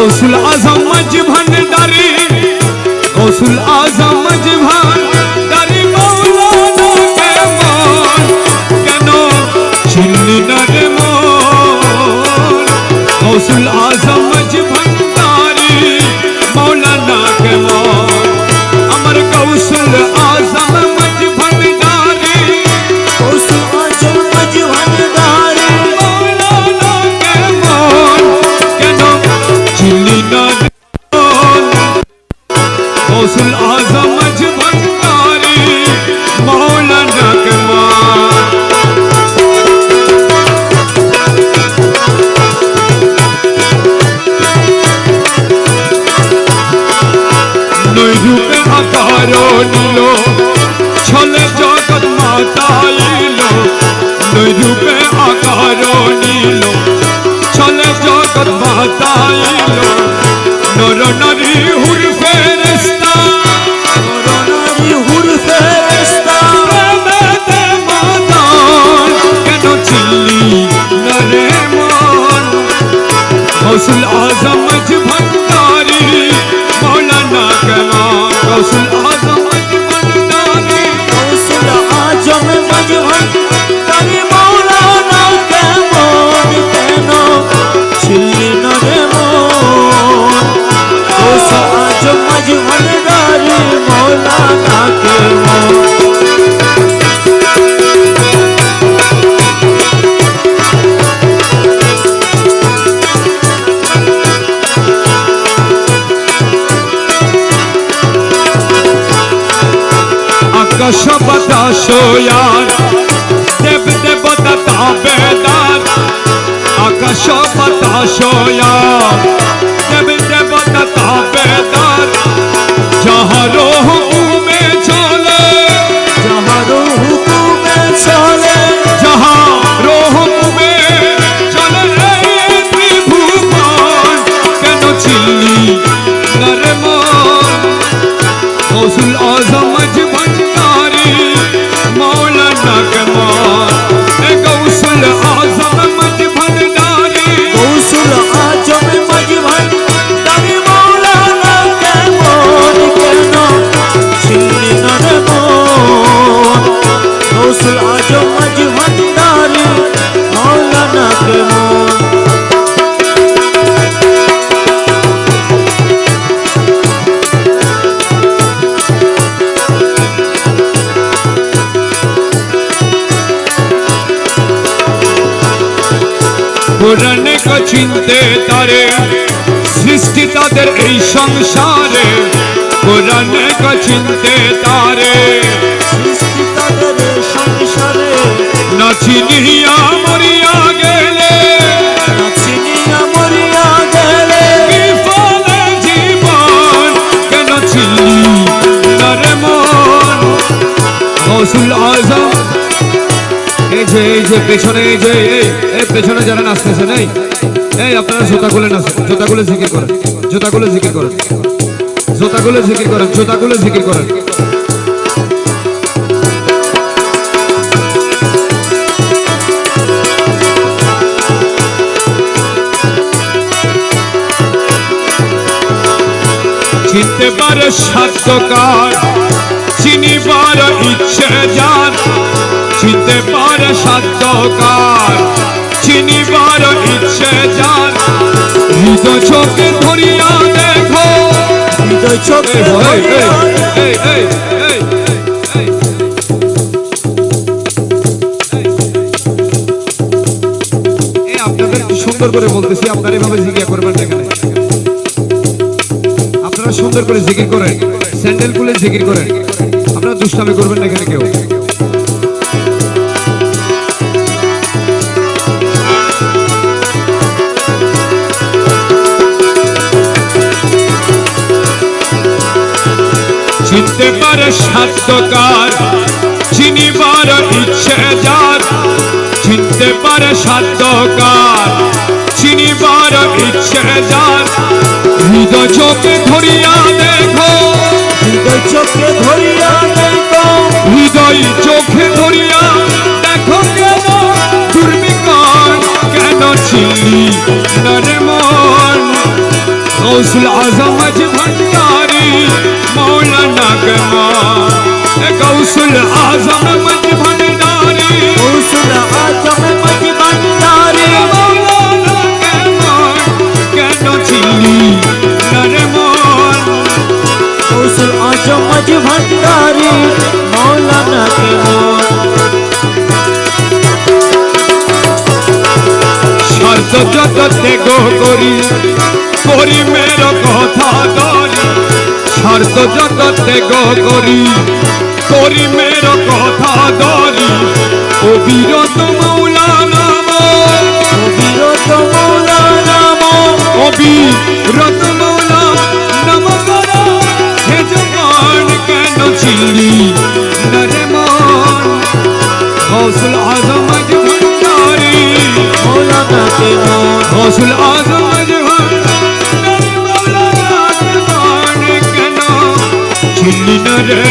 गौसुल आजम मज भंडारी गौसुल आजम मज भंडारी मौलाना के मान केनो चिल्ली न रे मोर गौसुल आजम मज भंडारी मौलाना के मान अमर गौसुल आजम मज भंडारी गौसुल आजम मज भंडारी मौलाना के मान केनो चिल्ली न रे गौसुल आजम मज भंडारी मौलाना के मान नई रूपे आकारो नीलो छले जगत माता इलो नई रूपे आकारो नीलो छले जगत माता इलो नर नारी हुर फेरिस्ता नारी हुर फेरिस्ता प्रेमेते मातान केनो चिल्ली न रे मान गौसुल आजम मज भंडारी मौलाना के मान गौसुल आजम मज भंडारी गौसुल आजम मज भंडारी मौलाना के मान केनो चिल्ली न रे मोर गौसुल आजम मज भंडारी मौलाना के मान आकाश बातास यार देव देवता ताबेदार आकाश बातास यार देव देवता ताबेदार जहाँ रोह में चले जहाँ रूह में चले जहाँ रोह में चले रे त्रिभुवन केनो चिल्ली न रे मान गौसुल आजम मज भंडारी मौलाना के मान गौसुल आजम मज भंडारी गौसुल आजम मज भंडारी मौलाना के मान केनो चिल्ली न रे मोर गौसुल आजम मज भंडारी मौलाना के मान पुराण को चिंते तारे सृष्टि ताদের এই সংসারে पुराण को चिंते तारे सृष्टि ताদের সংসারে না চিনিয়া মরিয়া গেলে নাচিনিয়া মরিয়া গেলে বিফলে জীবন কেন চিল্লি না রে মন গৌসুল আজম এই যে পেছনে এই পেছনে যারা নাচতেছেন এই আপনারা জুতা খুলে নাচেন জুতা খুলে জিকির করেন জুতা খুলে জিকির করেন জুতা খুলে জিকির করেন জুতা খুলে জিকির করেন চিনতে পারে সাধ্যকার চিনিবার ইচ্ছে যার চিনতে পারে সাধ্যকার চিনিবার ইচ্ছে যার হৃদয় চোখে ধরিয়া দেখো হৃদয় চোখে ধরিয়া আপনাদের সুন্দর করে বলতেছি আপনারা এভাবে জিজ্ঞাসা করবেন এখানে আপনারা সুন্দর করে জিকির করেন স্যান্ডেল খুলে জিকির করেন আপনারা দুষ্টামি করবেন না এখানে কেউ চিনতে পারে সাধ্যকার চিনিবার ইচ্ছে যার চিনতে পারে সাধ্যকার চিনিবার ইচ্ছে যার হৃদয় চোখে ধরিয়া দেখো হৃদয় চোখে ধরিয়া দেখো হৃদয় চোখে ধরিয়া দেখো কেন দুর্বিকার কেন চিল্লি নরে মন गौसुल आजम अज भंडारी मौलाना के मान गौसुल आजम अज भंडारी गौसुल आजम मज भंडारी मौलाना के मान केन छिली नरे मन गौसुल आजम मज भंडारी मौलाना के मान शर्त जगते गो करी मेरा कथा दारी शर्त जगते गो करी मेरा कथा दारी ओ बीरत मौलाना বিরত মৌলা নাম ओ बीरत मौला नम करो हे जवान केन छिली नरे मन गौसुल आजम अज भंडारी मौलाना के मान गौसुल आजम अज भंडारी मौलाना के मान केन छिली नरे